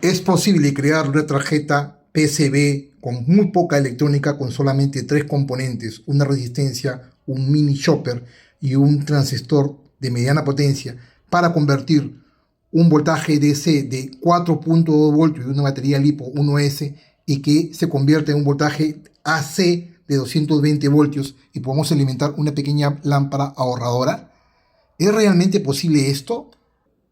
Es posible crear una tarjeta PCB con muy poca electrónica, con solamente tres componentes: una resistencia, un mini chopper y un transistor de mediana potencia, para convertir un voltaje DC de 4.2 voltios de una batería LiPo 1S y que se convierta en un voltaje AC de 220 voltios y podemos alimentar una pequeña lámpara ahorradora. ¿Es realmente posible esto?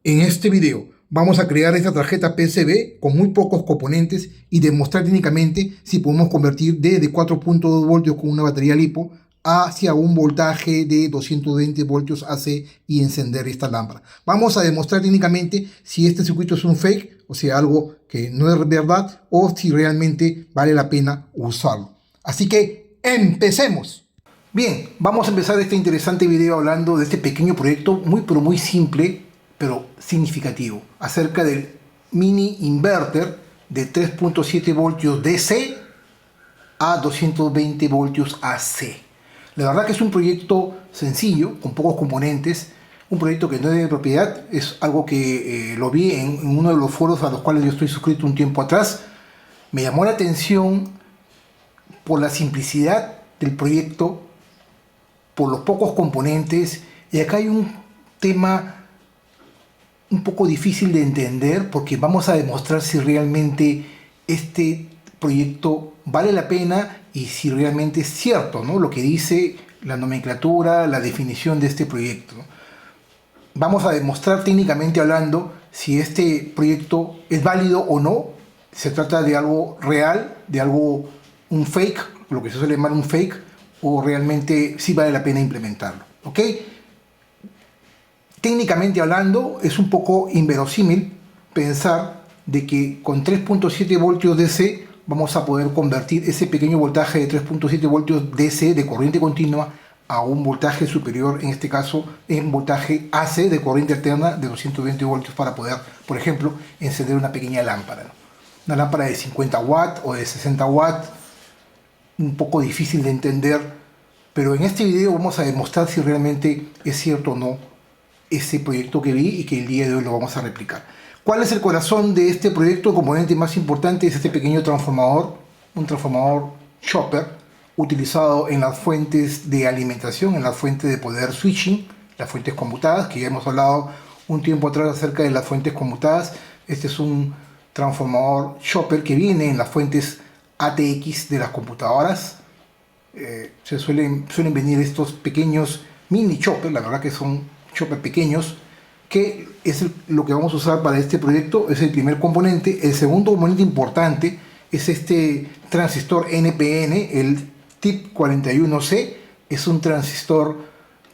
En este video vamos a crear esta tarjeta PCB con muy pocos componentes y demostrar técnicamente si podemos convertir de 4.2 voltios con una batería LiPo hacia un voltaje de 220 voltios AC y encender esta lámpara. Vamos a demostrar técnicamente si este circuito es un fake, o sea, algo que no es verdad, o si realmente vale la pena usarlo. Así que empecemos. Bien, vamos a empezar este interesante video hablando de este pequeño proyecto muy pero muy simple, pero significativo, acerca del mini inverter de 3.7 voltios DC a 220 voltios AC. La verdad que es un proyecto sencillo, con pocos componentes, un proyecto que no es de propiedad, es algo que lo vi en uno de los foros a los cuales yo estoy suscrito un tiempo atrás. Me llamó la atención por la simplicidad del proyecto, por los pocos componentes, y acá hay un tema un poco difícil de entender, porque vamos a demostrar si realmente este proyecto vale la pena y si realmente es cierto, ¿no?, lo que dice la nomenclatura, la definición de este proyecto. Vamos a demostrar técnicamente hablando si este proyecto es válido o no. Se trata de algo real, de algo, un fake, lo que se suele llamar un fake, o realmente sí vale la pena implementarlo, ¿ok? Técnicamente hablando, es un poco inverosímil pensar de que con 3.7 voltios DC vamos a poder convertir ese pequeño voltaje de 3.7 voltios DC de corriente continua a un voltaje superior, en este caso en voltaje AC de corriente alterna de 220 voltios, para poder, por ejemplo, encender una pequeña lámpara, ¿no? Una lámpara de 50 watts o de 60 watts, un poco difícil de entender, pero en este video vamos a demostrar si realmente es cierto o no ese proyecto que vi y que el día de hoy lo vamos a replicar. ¿Cuál es el corazón de este proyecto? El componente más importante es este pequeño transformador, un transformador chopper, utilizado en las fuentes de alimentación, en las fuentes de poder switching, las fuentes conmutadas, que ya hemos hablado un tiempo atrás acerca de las fuentes conmutadas. Este es un transformador chopper que viene en las fuentes ATX de las computadoras. Suelen venir estos pequeños mini chopper, la verdad que son chopper pequeños, que es lo que vamos a usar para este proyecto. Es el primer componente. El segundo componente importante es este transistor NPN, el TIP41C. Es un transistor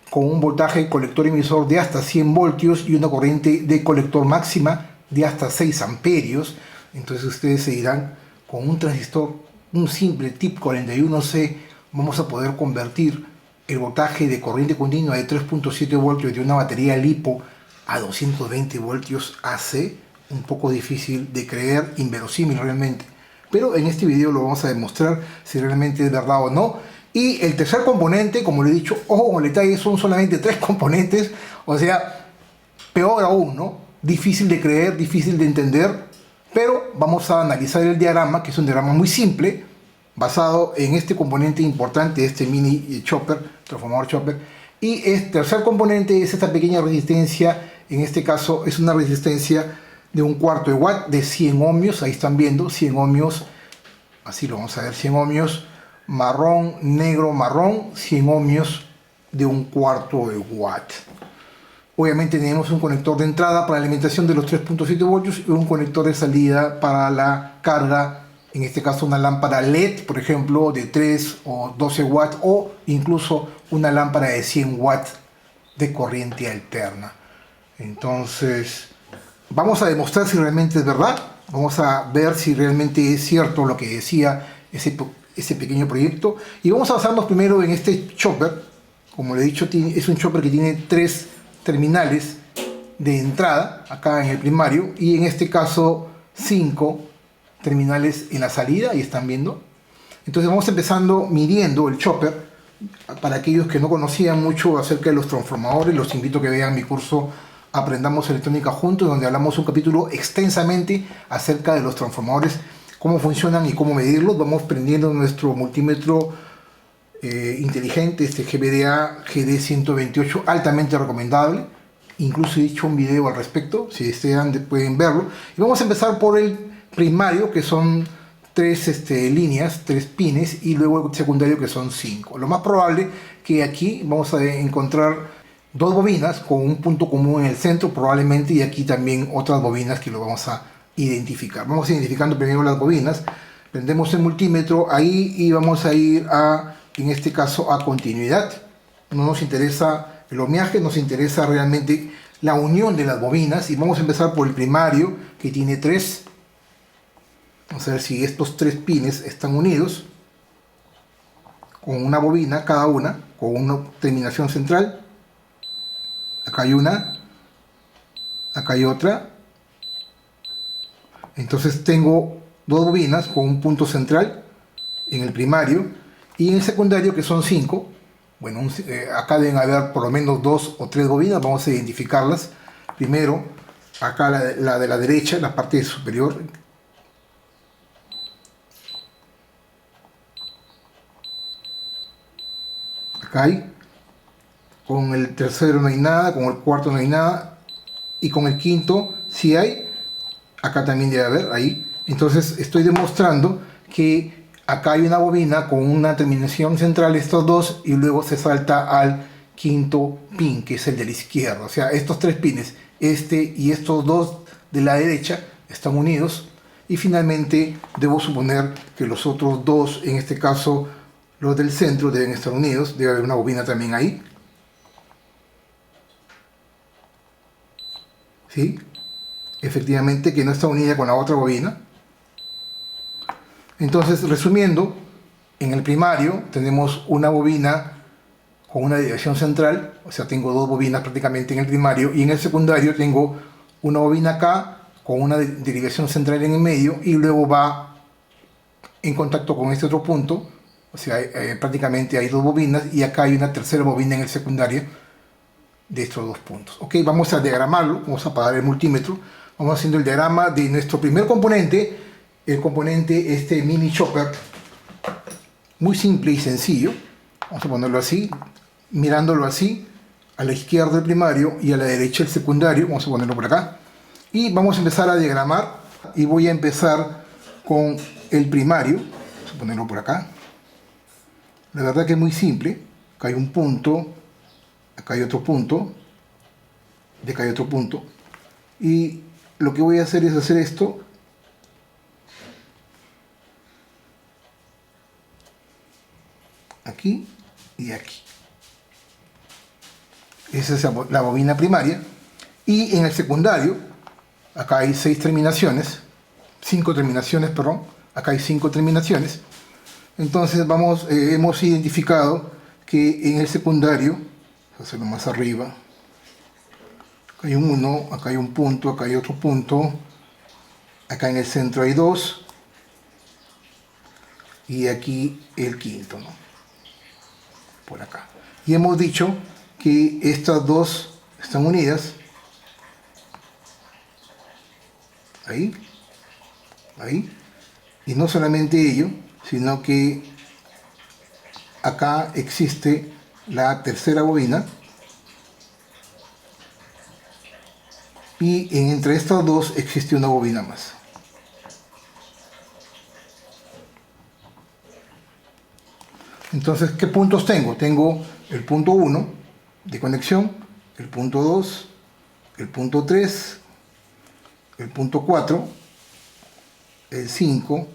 con un voltaje colector emisor de hasta 100 voltios y una corriente de colector máxima de hasta 6 amperios. Entonces ustedes se dirán, con un transistor, un simple TIP41C, vamos a poder convertir el voltaje de corriente continua de 3.7 voltios de una batería LiPo a 220 voltios AC. Un poco difícil de creer, inverosímil realmente, pero en este video lo vamos a demostrar si realmente es verdad o no. Y el tercer componente, como le he dicho, ojo con el detalle, son solamente tres componentes, o sea, peor aún, ¿no? Difícil de creer, difícil de entender, pero vamos a analizar el diagrama, que es un diagrama muy simple, basado en este componente importante, este mini chopper, transformador chopper. Y el tercer componente es esta pequeña resistencia. En este caso es una resistencia de 1/4 de watt, de 100 ohmios. Ahí están viendo 100 ohmios, así lo vamos a ver, 100 ohmios, marrón, negro, marrón, 100 ohmios de 1/4 de watt. Obviamente tenemos un conector de entrada para la alimentación de los 3.7 voltios y un conector de salida para la carga, en este caso una lámpara LED, por ejemplo, de 3 o 12 watts, o incluso una lámpara de 100 watts de corriente alterna. Entonces, vamos a demostrar si realmente es verdad. Vamos a ver si realmente es cierto lo que decía ese pequeño proyecto. Y vamos a basarnos primero en este chopper. Como le he dicho, es un chopper que tiene 3 terminales de entrada, acá en el primario, y en este caso 5 terminales en la salida, y están viendo. Entonces vamos empezando midiendo el chopper. Para aquellos que no conocían mucho acerca de los transformadores, los invito a que vean mi curso Aprendamos Electrónica Juntos, donde hablamos un capítulo extensamente acerca de los transformadores, cómo funcionan y cómo medirlos. Vamos prendiendo nuestro multímetro inteligente, este GBDA GD128, altamente recomendable. Incluso he hecho un video al respecto, si desean pueden verlo. Y vamos a empezar por el primario, que son tres líneas, 3 pines, y luego el secundario, que son 5. Lo más probable que aquí vamos a encontrar 2 bobinas con un punto común en el centro probablemente, y aquí también otras bobinas que lo vamos a identificar. Vamos identificando primero las bobinas, prendemos el multímetro ahí y vamos a ir a, en este caso, a continuidad. No nos interesa el ohmiaje, nos interesa realmente la unión de las bobinas, y vamos a empezar por el primario, que tiene 3. Vamos a ver si estos 3 pines están unidos con una bobina cada una, con una terminación central. Acá hay una, acá hay otra. Entonces tengo 2 bobinas con un punto central en el primario, y en el secundario, que son 5. Bueno, acá deben haber por lo menos 2 o 3 bobinas. Vamos a identificarlas. Primero, acá la de la derecha, la parte superior. Acá hay. Con el tercero no hay nada, con el cuarto no hay nada, y con el quinto sí hay. Acá también debe haber, ahí. Entonces estoy demostrando que acá hay una bobina con una terminación central, estos 2, y luego se salta al quinto pin, que es el de la izquierda. O sea, estos 3 pines, este y estos 2 de la derecha, están unidos. Y finalmente debo suponer que los otros 2, en este caso los del centro, deben estar unidos. Debe haber una bobina también ahí. ¿Sí? Efectivamente, que no está unida con la otra bobina. Entonces, resumiendo, en el primario tenemos una bobina con una derivación central, o sea, tengo 2 bobinas prácticamente en el primario, y en el secundario tengo una bobina acá con una derivación central en el medio, y luego va en contacto con este otro punto. O sea, prácticamente hay 2 bobinas, y acá hay una tercera bobina en el secundario de estos 2 puntos. Ok, vamos a diagramarlo, vamos a apagar el multímetro, vamos haciendo el diagrama de nuestro primer componente, el componente mini chopper, muy simple y sencillo. Vamos a ponerlo así, mirándolo así, a la izquierda el primario y a la derecha el secundario. Vamos a ponerlo por acá, y vamos a empezar a diagramar, y voy a empezar con el primario. Vamos a ponerlo por acá. La verdad que es muy simple. Acá hay un punto, acá hay otro punto, de acá hay otro punto, y lo que voy a hacer es hacer esto. Aquí y aquí. Esa es la bobina primaria. Y en el secundario, acá hay 6 terminaciones, 5 terminaciones, perdón. Acá hay 5 terminaciones. Entonces hemos identificado que en el secundario, vamos a hacerlo más arriba, acá hay un 1, acá hay un punto, acá hay otro punto, acá en el centro hay 2, y aquí el quinto, ¿no? Por acá. Y hemos dicho que estas 2 están unidas, ahí, ahí, y no solamente ello, sino que acá existe la tercera bobina, y entre estas 2 existe una bobina más. Entonces, ¿qué puntos tengo? Tengo el punto 1 de conexión, el punto 2, el punto 3, el punto 4, el 5,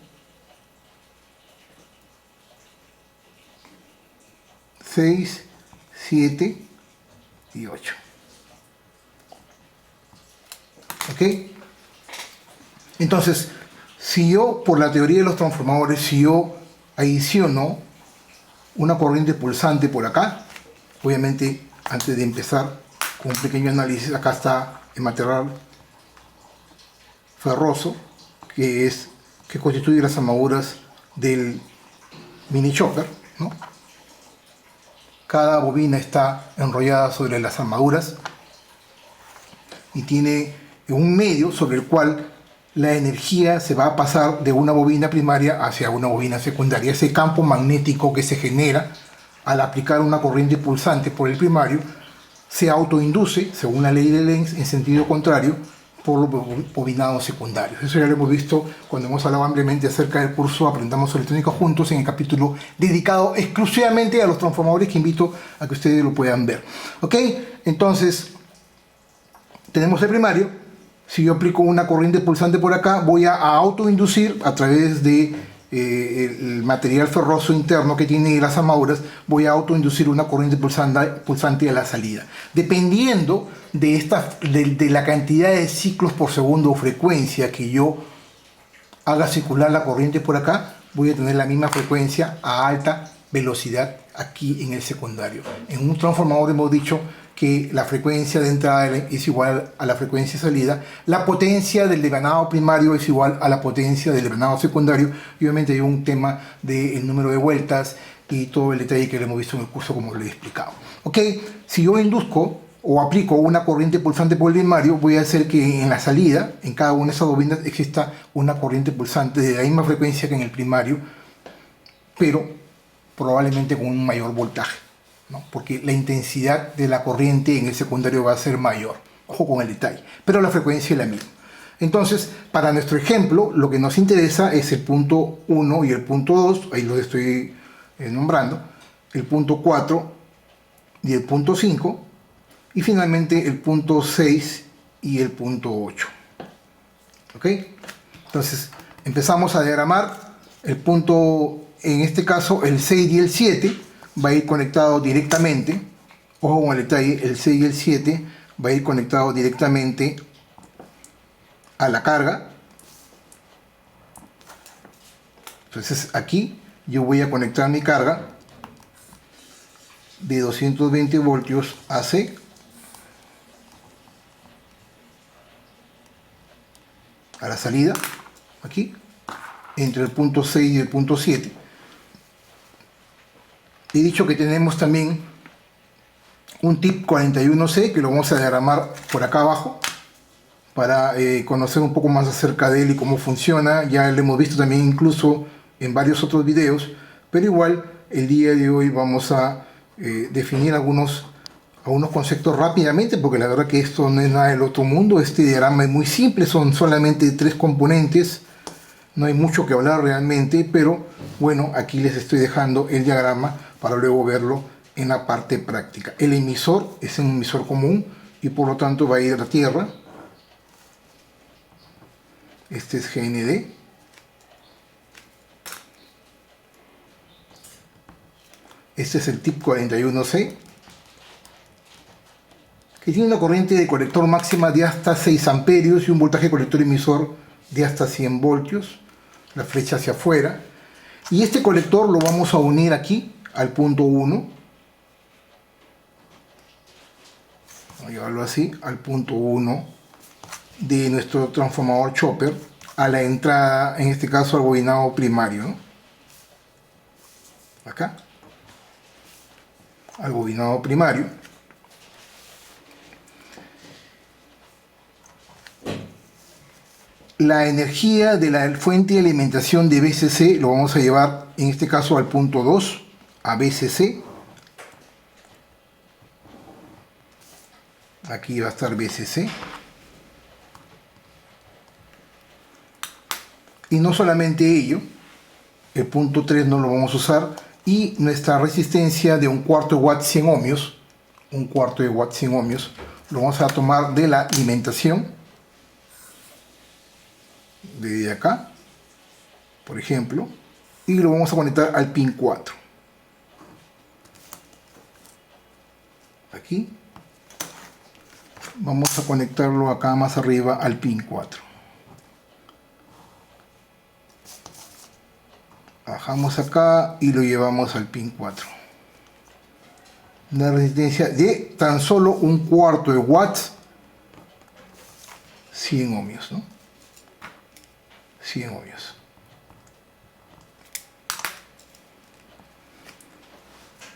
6, 7 y 8. ¿Ok? Entonces, si yo, por la teoría de los transformadores, si yo adiciono una corriente pulsante por acá, obviamente antes de empezar con un pequeño análisis, acá está el material ferroso que constituye las armaduras del mini chopper, ¿no? Cada bobina está enrollada sobre las armaduras. y tiene un medio sobre el cual la energía se va a pasar de una bobina primaria hacia una bobina secundaria. Ese campo magnético que se genera al aplicar una corriente pulsante por el primario se autoinduce, según la ley de Lenz, en sentido contrario por los bobinados secundarios. Eso ya lo hemos visto cuando hemos hablado ampliamente acerca del curso Aprendamos Electrónica Juntos, en el capítulo dedicado exclusivamente a los transformadores, que invito a que ustedes lo puedan ver. ¿Ok? Entonces, tenemos el primario. Si yo aplico una corriente pulsante por acá, voy a autoinducir a través de el material ferroso interno que tiene las armaduras, voy a autoinducir una corriente pulsante a la salida. Dependiendo de la cantidad de ciclos por segundo o frecuencia que yo haga circular la corriente por acá, voy a tener la misma frecuencia a alta velocidad aquí en el secundario. En un transformador hemos dicho que la frecuencia de entrada es igual a la frecuencia de salida, la potencia del devanado primario es igual a la potencia del devanado secundario, y obviamente hay un tema del número de vueltas y todo el detalle que lo hemos visto en el curso, como lo he explicado. ¿Ok? Si yo induzco o aplico una corriente pulsante por el primario, voy a hacer que en la salida, en cada una de esas bobinas, exista una corriente pulsante de la misma frecuencia que en el primario, pero probablemente con un mayor voltaje, ¿no? Porque la intensidad de la corriente en el secundario va a ser mayor. Ojo con el detalle, pero la frecuencia es la misma. Entonces, para nuestro ejemplo, lo que nos interesa es el punto 1 y el punto 2, ahí los estoy nombrando, el punto 4 y el punto 5, y finalmente el punto 6 y el punto 8. ¿Ok? Entonces, empezamos a diagramar el punto, en este caso el 6 y el 7, va a ir conectado directamente, ojo con el detalle, el 6 y el 7 va a ir conectado directamente a la carga. Entonces aquí yo voy a conectar mi carga de 220 voltios AC a la salida, aquí, entre el punto 6 y el punto 7. He dicho que tenemos también un tip 41C, que lo vamos a diagramar por acá abajo, para conocer un poco más acerca de él y cómo funciona. Ya lo hemos visto también incluso en varios otros videos, pero igual el día de hoy vamos a definir algunos conceptos rápidamente, porque la verdad que esto no es nada del otro mundo. Este diagrama es muy simple, son solamente 3 componentes, no hay mucho que hablar realmente, pero bueno, aquí les estoy dejando el diagrama para luego verlo en la parte práctica. El emisor es un emisor común y por lo tanto va a ir a la tierra. Este es GND. Este es el tip 41C, que tiene una corriente de colector máxima de hasta 6 amperios y un voltaje colector emisor de hasta 100 voltios, la flecha hacia afuera. Y este colector lo vamos a unir aquí al punto 1, vamos a llevarlo así, al punto 1 de nuestro transformador chopper, a la entrada, en este caso al bobinado primario, ¿no? Acá, al bobinado primario. La energía de la fuente de alimentación de BCC lo vamos a llevar, en este caso, al punto 2, a BCC. Aquí va a estar BCC. Y no solamente ello, el punto 3 no lo vamos a usar, y nuestra resistencia de 1/4 watt 100 ohmios, 1/4 de watt 100 ohmios, lo vamos a tomar de la alimentación, de acá, por ejemplo, y lo vamos a conectar al pin 4. Aquí. Vamos a conectarlo acá más arriba al pin 4. Bajamos acá y lo llevamos al pin 4. Una resistencia de tan solo 1/4 de watts, 100 ohmios, ¿no? 100 ohmios.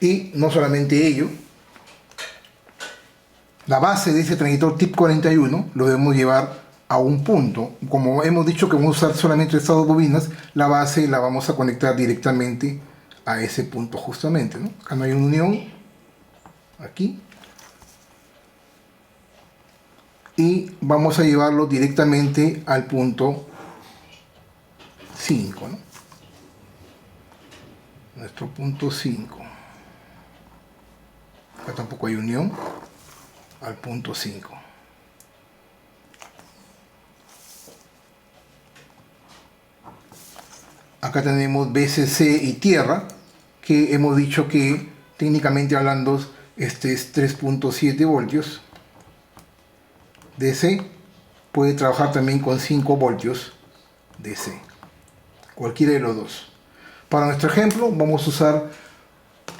Y no solamente ello, la base de ese transistor tip 41 lo debemos llevar a un punto. Como hemos dicho que vamos a usar solamente estas dos bobinas, la base la vamos a conectar directamente a ese punto justamente, ¿no? Acá no hay una unión, aquí. Y vamos a llevarlo directamente al punto 5, ¿no? Nuestro punto 5. Acá tampoco hay unión, al punto 5. Acá tenemos BCC y tierra, que hemos dicho que técnicamente hablando este es 3.7 voltios. DC puede trabajar también con 5 voltios DC, cualquiera de los dos. Para nuestro ejemplo vamos a usar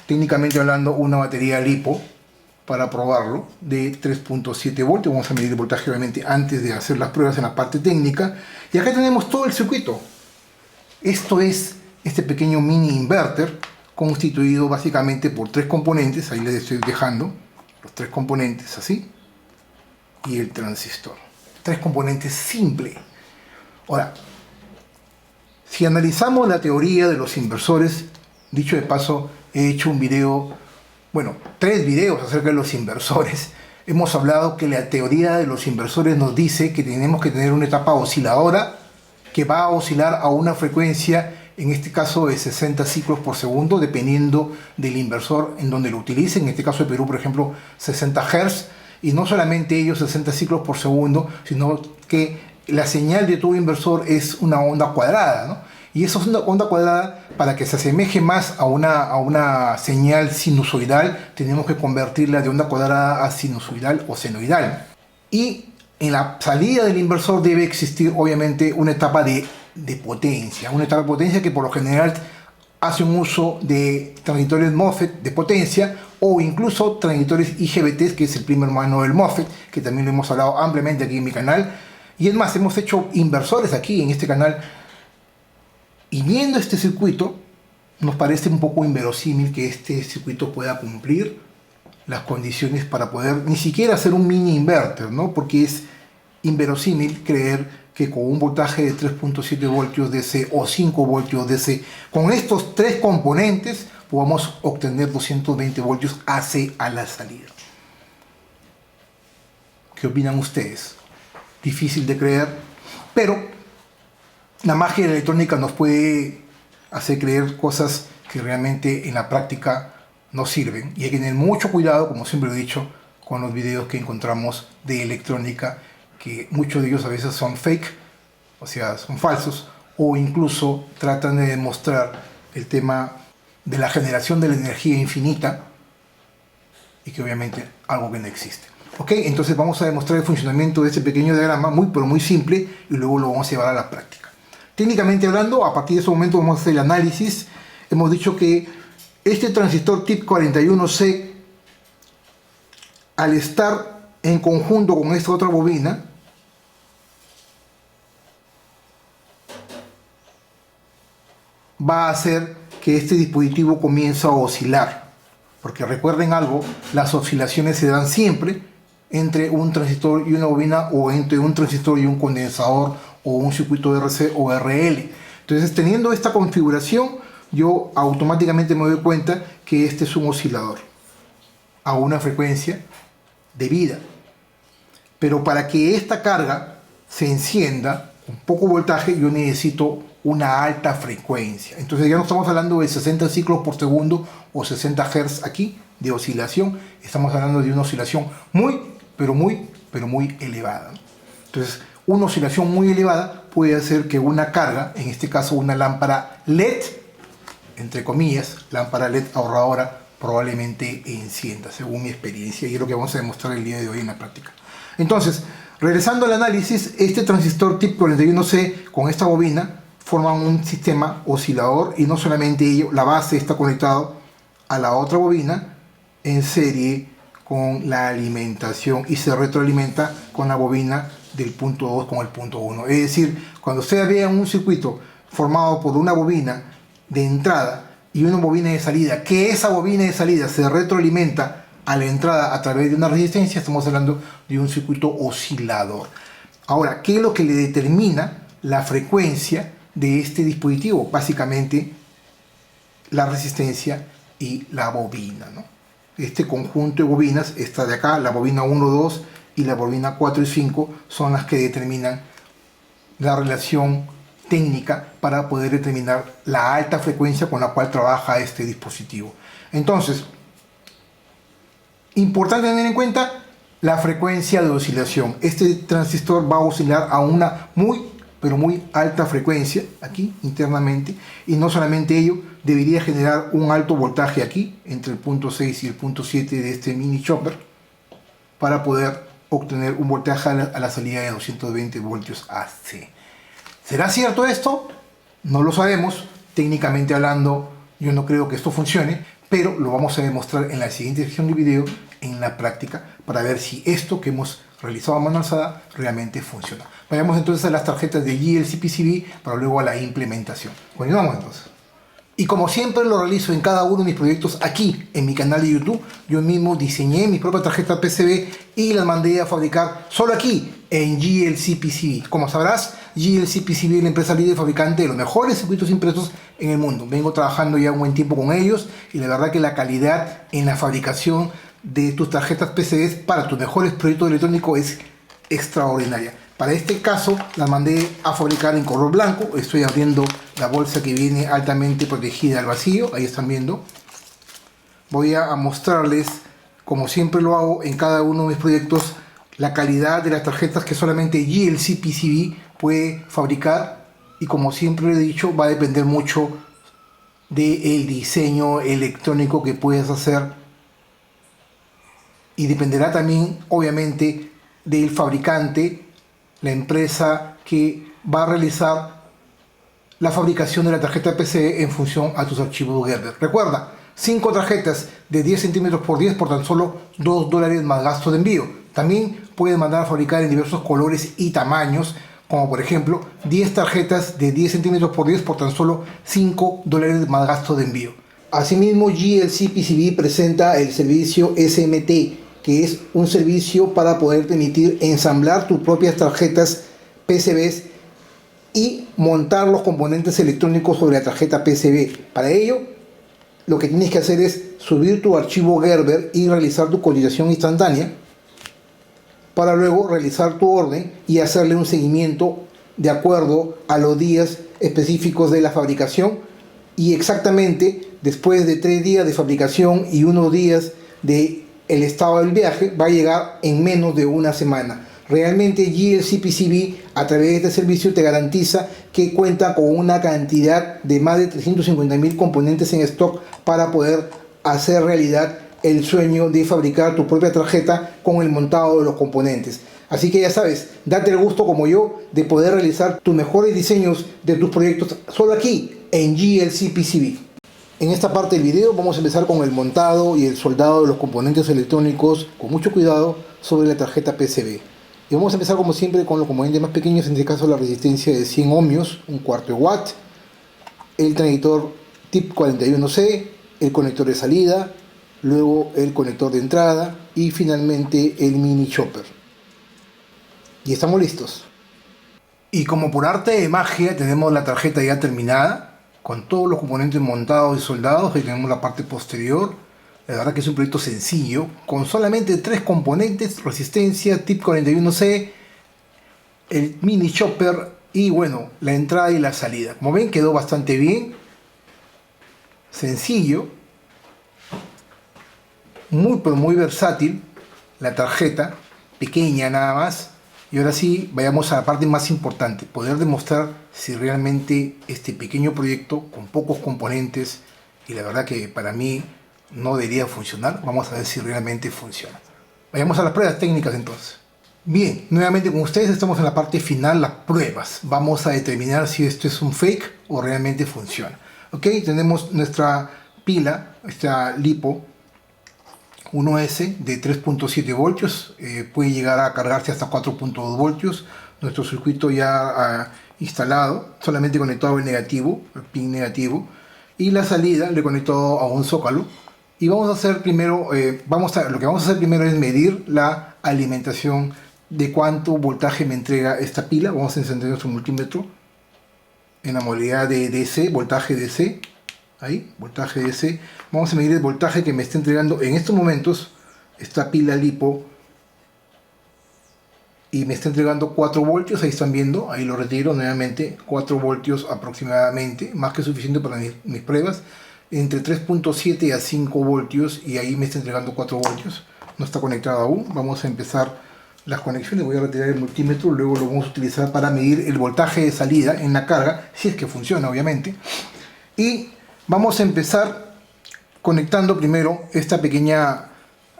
técnicamente hablando una batería LiPo para probarlo de 3.7 voltios. Vamos a medir el voltaje obviamente antes de hacer las pruebas en la parte técnica. Y acá tenemos todo el circuito. Esto es este pequeño mini inverter constituido básicamente por tres componentes. Ahí les estoy dejando los tres componentes así. Y el transistor. Tres componentes simples. Ahora, si analizamos la teoría de los inversores, dicho de paso, he hecho un video, bueno, 3 videos acerca de los inversores. Hemos hablado que la teoría de los inversores nos dice que tenemos que tener una etapa osciladora que va a oscilar a una frecuencia, en este caso de 60 ciclos por segundo, dependiendo del inversor en donde lo utilicen. En este caso de Perú, por ejemplo, 60 Hz. Y no solamente ellos 60 ciclos por segundo, sino que la señal de todo inversor es una onda cuadrada, ¿no? Y esa onda cuadrada, para que se asemeje más a una señal sinusoidal, tenemos que convertirla de onda cuadrada a sinusoidal o senoidal. Y en la salida del inversor debe existir obviamente una etapa de potencia. Una etapa de potencia que por lo general hace un uso de transistores MOSFET de potencia o incluso transistores IGBT, que es el primer hermano del MOSFET, que también lo hemos hablado ampliamente aquí en mi canal. Y es más, hemos hecho inversores aquí en este canal. Y viendo este circuito, nos parece un poco inverosímil que este circuito pueda cumplir las condiciones para poder ni siquiera hacer un mini inverter, ¿no? Porque es inverosímil creer que con un voltaje de 3.7 voltios DC o 5 voltios DC, con estos tres componentes, podamos obtener 220 voltios AC a la salida. ¿Qué opinan ustedes? Difícil de creer, pero la magia de la electrónica nos puede hacer creer cosas que realmente en la práctica no sirven. Y hay que tener mucho cuidado, como siempre he dicho, con los videos que encontramos de electrónica, que muchos de ellos a veces son fake, o sea, son falsos, o incluso tratan de demostrar el tema de la generación de la energía infinita, y que obviamente algo que no existe. Ok, entonces vamos a demostrar el funcionamiento de este pequeño diagrama, pero muy simple, y luego lo vamos a llevar a la práctica. Técnicamente hablando, a partir de ese momento vamos a hacer el análisis. Hemos dicho que este transistor tip 41C, al estar en conjunto con esta otra bobina, va a hacer que este dispositivo comience a oscilar. Porque recuerden algo, las oscilaciones se dan siempre entre un transistor y una bobina, o entre un transistor y un condensador, o un circuito RC o RL. Entonces, teniendo esta configuración, yo automáticamente me doy cuenta que este es un oscilador a una frecuencia debida. Pero para que esta carga se encienda con poco voltaje, yo necesito una alta frecuencia. Entonces ya no estamos hablando de 60 ciclos por segundo o 60 Hz aquí de oscilación. Estamos hablando de una oscilación muy elevada. Entonces, una oscilación muy elevada puede hacer que una carga, en este caso una lámpara LED, entre comillas, lámpara LED ahorradora, probablemente encienda, según mi experiencia, y es lo que vamos a demostrar el día de hoy en la práctica. Entonces, regresando al análisis, este transistor tip 41C con esta bobina forman un sistema oscilador, y no solamente ello, la base está conectado a la otra bobina en serie con la alimentación, y se retroalimenta con la bobina del punto 2 con el punto 1. Es decir, cuando ustedes vean un circuito formado por una bobina de entrada y una bobina de salida, que esa bobina de salida se retroalimenta a la entrada a través de una resistencia, estamos hablando de un circuito oscilador. Ahora, ¿qué es lo que le determina la frecuencia de este dispositivo? Básicamente la resistencia y la bobina, ¿no? Este conjunto de bobinas, esta de acá, la bobina 1, 2 y la bobina 4 y 5, son las que determinan la relación técnica para poder determinar la alta frecuencia con la cual trabaja este dispositivo. Entonces, importante tener en cuenta la frecuencia de oscilación. Este transistor va a oscilar a una pero muy alta frecuencia aquí internamente, y no solamente ello, debería generar un alto voltaje aquí entre el punto 6 y el punto 7 de este mini chopper para poder obtener un voltaje a la salida de 220 voltios AC. ¿Será cierto esto? No lo sabemos. Técnicamente hablando, yo no creo que esto funcione, pero lo vamos a demostrar en la siguiente sección del video, en la práctica, para ver si esto que hemos realizado a mano alzada realmente funciona. Vayamos entonces a las tarjetas de GLC-PCB para luego a la implementación. Continuamos entonces. Y como siempre lo realizo en cada uno de mis proyectos aquí en mi canal de YouTube, yo mismo diseñé mi propia tarjeta PCB y las mandé a fabricar solo aquí en GLC-PCB. Como sabrás, GLC-PCB es la empresa líder fabricante de los mejores circuitos impresos en el mundo. Vengo trabajando ya un buen tiempo con ellos y la verdad que la calidad en la fabricación de tus tarjetas PCB para tus mejores proyectos electrónicos es extraordinaria. Para este caso las mandé a fabricar en color blanco. Estoy abriendo la bolsa que viene altamente protegida al vacío. Ahí están viendo. Voy a mostrarles, como siempre lo hago en cada uno de mis proyectos, la calidad de las tarjetas que solamente GLC-PCB puede fabricar. Y como siempre he dicho, va a depender mucho del diseño electrónico que puedes hacer. Y dependerá también, obviamente, del fabricante, la empresa que va a realizar la fabricación de la tarjeta PCB en función a tus archivos Gerber. Recuerda, 5 tarjetas de 10 centímetros por 10 por tan solo $2 más gasto de envío. También puedes mandar a fabricar en diversos colores y tamaños, como por ejemplo 10 tarjetas de 10 centímetros por 10 por tan solo $5 más gasto de envío. Asimismo, GLC-PCB presenta el servicio SMT, que es un servicio para poder permitir ensamblar tus propias tarjetas PCBs y montar los componentes electrónicos sobre la tarjeta PCB. Para ello, lo que tienes que hacer es subir tu archivo Gerber y realizar tu cotización instantánea para luego realizar tu orden y hacerle un seguimiento de acuerdo a los días específicos de la fabricación, y exactamente después de 3 días de fabricación y unos días de el estado del viaje va a llegar en menos de una semana. Realmente GLC-PCB a través de este servicio te garantiza que cuenta con una cantidad de más de 350.000 componentes en stock para poder hacer realidad el sueño de fabricar tu propia tarjeta con el montado de los componentes. Así que ya sabes, date el gusto como yo de poder realizar tus mejores diseños de tus proyectos solo aquí en GLC-PCB. En esta parte del video vamos a empezar con el montado y el soldado de los componentes electrónicos con mucho cuidado sobre la tarjeta PCB. Y vamos a empezar como siempre con los componentes más pequeños, en este caso la resistencia de 100 ohmios, un cuarto de watt, el conector tip 41C, el conector de salida, luego el conector de entrada y finalmente el mini chopper. Y estamos listos. Y como por arte de magia tenemos la tarjeta ya terminada, con todos los componentes montados y soldados. Ahí tenemos la parte posterior. La verdad que es un proyecto sencillo, con solamente 3 componentes: resistencia, tip 41C, el mini chopper y bueno, la entrada y la salida. Como ven, quedó bastante bien, sencillo, pero muy versátil. La tarjeta, pequeña nada más. Y ahora sí, vayamos a la parte más importante, poder demostrar si realmente este pequeño proyecto con pocos componentes, y la verdad que para mí no debería funcionar, vamos a ver si realmente funciona. Vayamos a las pruebas técnicas entonces. Bien, nuevamente con ustedes estamos en la parte final, las pruebas. Vamos a determinar si esto es un fake o realmente funciona. Ok, tenemos nuestra pila, esta LiPo 1S de 3.7 voltios, puede llegar a cargarse hasta 4.2 voltios. Nuestro circuito ya instalado, solamente conectado el negativo, el pin negativo, y la salida le he conectado a un zócalo Y vamos a hacer primero, lo que vamos a hacer primero es medir la alimentación de cuánto voltaje me entrega esta pila. Vamos a encender nuestro multímetro en la modalidad de DC, voltaje DC. Ahí, voltaje DC. Vamos a medir el voltaje que me está entregando en estos momentos esta pila LiPo. Y me está entregando 4 voltios, ahí están viendo, ahí lo retiro nuevamente, 4 voltios aproximadamente, más que suficiente para mis pruebas, entre 3.7 a 5 voltios, y ahí me está entregando 4 voltios, no está conectado aún. Vamos a empezar las conexiones, voy a retirar el multímetro, luego lo vamos a utilizar para medir el voltaje de salida en la carga, si es que funciona obviamente, y vamos a empezar conectando primero esta pequeña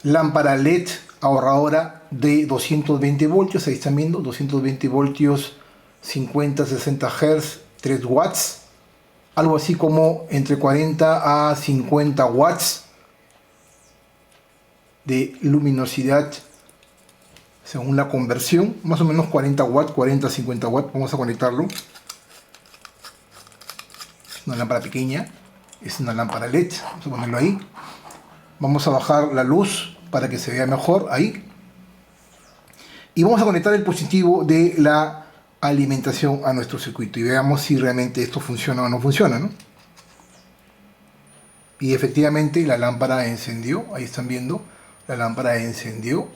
lámpara LED ahorradora de 220 voltios, ahí están viendo, 220 voltios, 50-60 Hz, 3 watts, algo así como entre 40 a 50 watts de luminosidad según la conversión, más o menos 40 watts, 40 a 50 watts. Vamos a conectarlo. Es una lámpara pequeña, es una lámpara LED, vamos a ponerlo ahí. Vamos a bajar la luz para que se vea mejor ahí. Y vamos a conectar el positivo de la alimentación a nuestro circuito y veamos si realmente esto funciona o no funciona, ¿no? Y efectivamente la lámpara encendió, ahí están viendo, la lámpara encendió.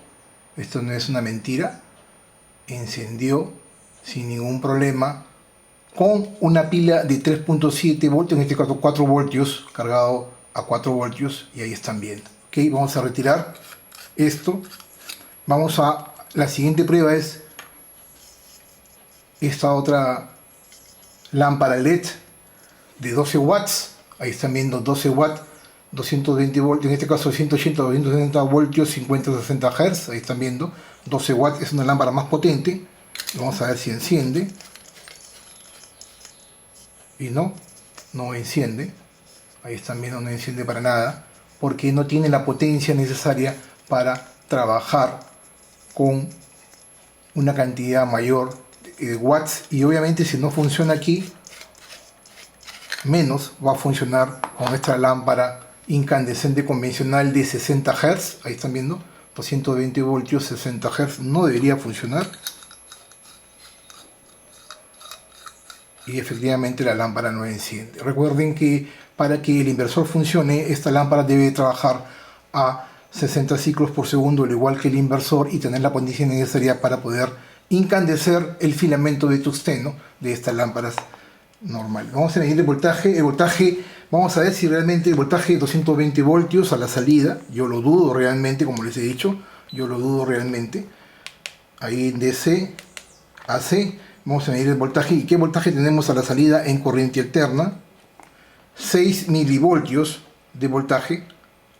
Esto no es una mentira, encendió sin ningún problema con una pila de 3.7 voltios, en este caso 4 voltios, cargado a 4 voltios, y ahí están viendo. Ok, vamos a retirar esto. La siguiente prueba es esta otra lámpara LED de 12 watts. Ahí están viendo 12 watts, 220 voltios, en este caso 180 o 270 voltios, 50-60 Hz. Ahí están viendo 12 watts, es una lámpara más potente. Vamos a ver si enciende. Y no enciende. Ahí están viendo, no enciende para nada, porque no tiene la potencia necesaria para trabajar con una cantidad mayor de watts. Y obviamente si no funciona aquí, menos va a funcionar con esta lámpara incandescente convencional de 60 Hz. Ahí están viendo, 220 voltios, 60 Hz, no debería funcionar. Y efectivamente la lámpara no enciende. Recuerden que para que el inversor funcione, esta lámpara debe trabajar a 60 ciclos por segundo, al igual que el inversor, y tener la potencia necesaria para poder incandecer el filamento de tungsteno de estas lámparas normales. Vamos a medir el voltaje. Vamos a ver si realmente el voltaje de 220 voltios a la salida, yo lo dudo realmente, como les he dicho, yo lo dudo realmente. Ahí en DC, AC, vamos a medir el voltaje. ¿Y qué voltaje tenemos a la salida en corriente alterna? 6 milivoltios de voltaje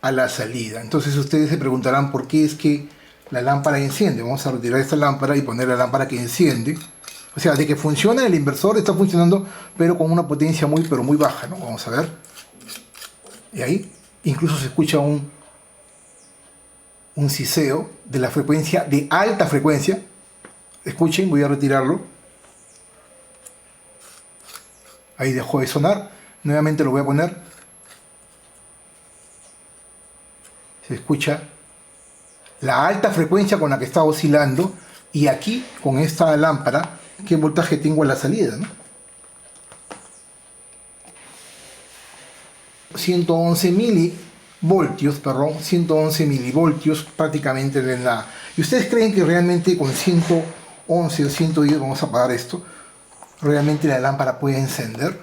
a la salida. Entonces ustedes se preguntarán por qué es que la lámpara enciende. Vamos a retirar esta lámpara y poner la lámpara que enciende. O sea, de que funciona el inversor, está funcionando, pero con una potencia pero muy baja, ¿no? Vamos a ver. Y ahí incluso se escucha un siseo de la frecuencia, de alta frecuencia. Escuchen, voy a retirarlo. Ahí dejó de sonar. Nuevamente lo voy a poner. Se escucha la alta frecuencia con la que está oscilando. Y aquí, con esta lámpara, ¿qué voltaje tengo a la salida, ¿no? 111 milivoltios, perdón, 111 milivoltios prácticamente de nada. ¿Y ustedes creen que realmente con 111 o 110, vamos a apagar esto, realmente la lámpara puede encender?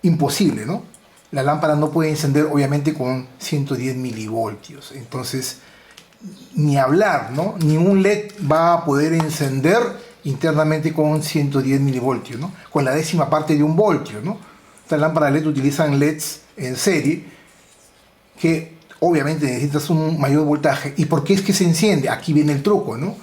Imposible, ¿no? La lámpara no puede encender obviamente con 110 milivoltios. Entonces, ni hablar, ¿no? Ni un LED va a poder encender internamente con 110 milivoltios, ¿no? Con la décima parte de un voltio, ¿no? Estas lámparas LED utilizan LEDs en serie que obviamente necesitas un mayor voltaje. ¿Y por qué es que se enciende? Aquí viene el truco, ¿no?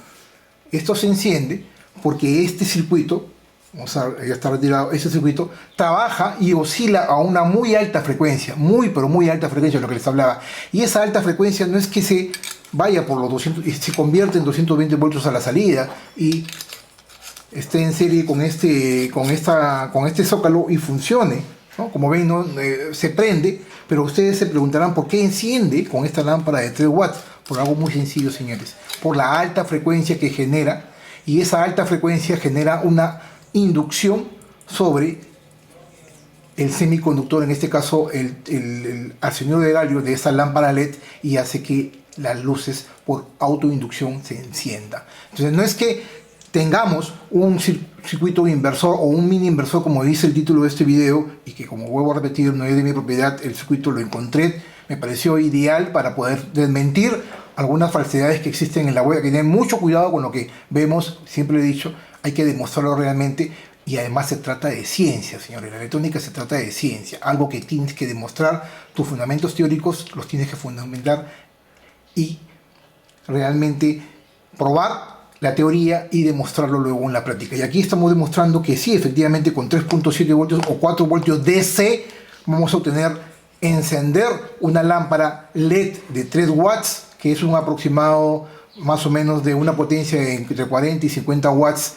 Esto se enciende porque este circuito, ya está retirado, este circuito trabaja y oscila a una muy alta frecuencia, pero muy alta frecuencia, lo que les hablaba. Y esa alta frecuencia no es que se vaya por los 200 y se convierte en 220 voltios a la salida y esté en serie con este zócalo y funcione. ¿no? Como ven, ¿no? Se prende, pero ustedes se preguntarán por qué enciende con esta lámpara de 3 watts. Por algo muy sencillo, señores. Por la alta frecuencia que genera, y esa alta frecuencia genera una inducción sobre el semiconductor, en este caso el arsenio de galio de esa lámpara LED, y hace que las luces por autoinducción se enciendan. Entonces no es que tengamos un circuito inversor o un mini inversor, como dice el título de este video, y que, como vuelvo a repetir, no es de mi propiedad, el circuito lo encontré, me pareció ideal para poder desmentir algunas falsedades que existen en la web. Hay que tener mucho cuidado con lo que vemos, siempre he dicho, hay que demostrarlo realmente, y además se trata de ciencia, señores. La electrónica se trata de ciencia, algo que tienes que demostrar, tus fundamentos teóricos los tienes que fundamentar y realmente probar la teoría y demostrarlo luego en la práctica. Y aquí estamos demostrando que sí, efectivamente, con 3.7 voltios o 4 voltios DC vamos a obtener encender una lámpara LED de 3 watts, que es un aproximado más o menos de una potencia de entre 40 y 50 watts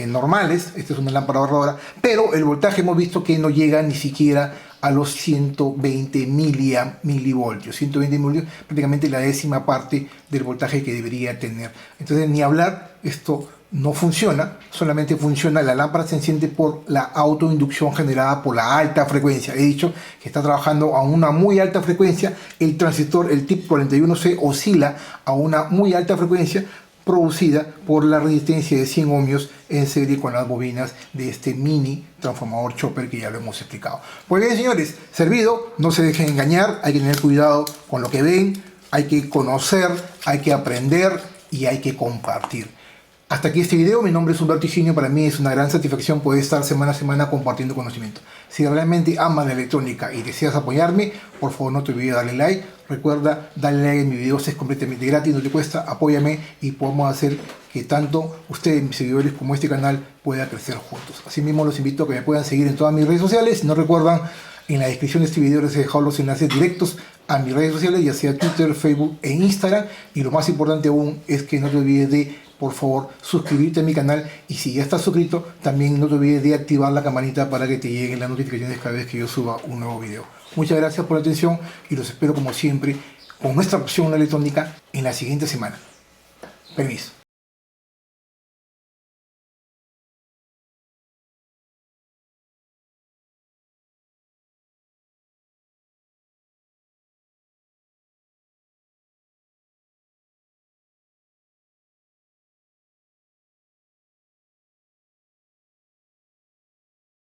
normales. Esta es una lámpara ahorradora, pero el voltaje hemos visto que no llega ni siquiera a los 120 milivoltios. 120 milivoltios, prácticamente la décima parte del voltaje que debería tener. Entonces, ni hablar, esto no funciona, solamente funciona, la lámpara se enciende por la autoinducción generada por la alta frecuencia. He dicho que está trabajando a una muy alta frecuencia, el transistor, el TIP 41C, oscila a una muy alta frecuencia, producida por la resistencia de 100 ohmios en serie con las bobinas de este mini transformador chopper que ya lo hemos explicado. Pues bien, señores, servido, no se dejen engañar, hay que tener cuidado con lo que ven, hay que conocer, hay que aprender y hay que compartir. Hasta aquí este video. Mi nombre es Humberto Higinio. Para mí es una gran satisfacción poder estar semana a semana compartiendo conocimiento. Si realmente amas la electrónica y deseas apoyarme, por favor no te olvides darle like. Recuerda, darle like en mi video, es completamente gratis, no te cuesta. Apóyame y podemos hacer que tanto ustedes, mis seguidores, como este canal pueda crecer juntos. Asimismo, los invito a que me puedan seguir en todas mis redes sociales. Si no recuerdan, en la descripción de este video les he dejado los enlaces directos a mis redes sociales, ya sea Twitter, Facebook e Instagram. Y lo más importante aún es que no te olvides de, por favor, suscribirte a mi canal, y si ya estás suscrito, también no te olvides de activar la campanita para que te lleguen las notificaciones cada vez que yo suba un nuevo video. Muchas gracias por la atención y los espero como siempre con nuestra opción electrónica en la siguiente semana. Permiso.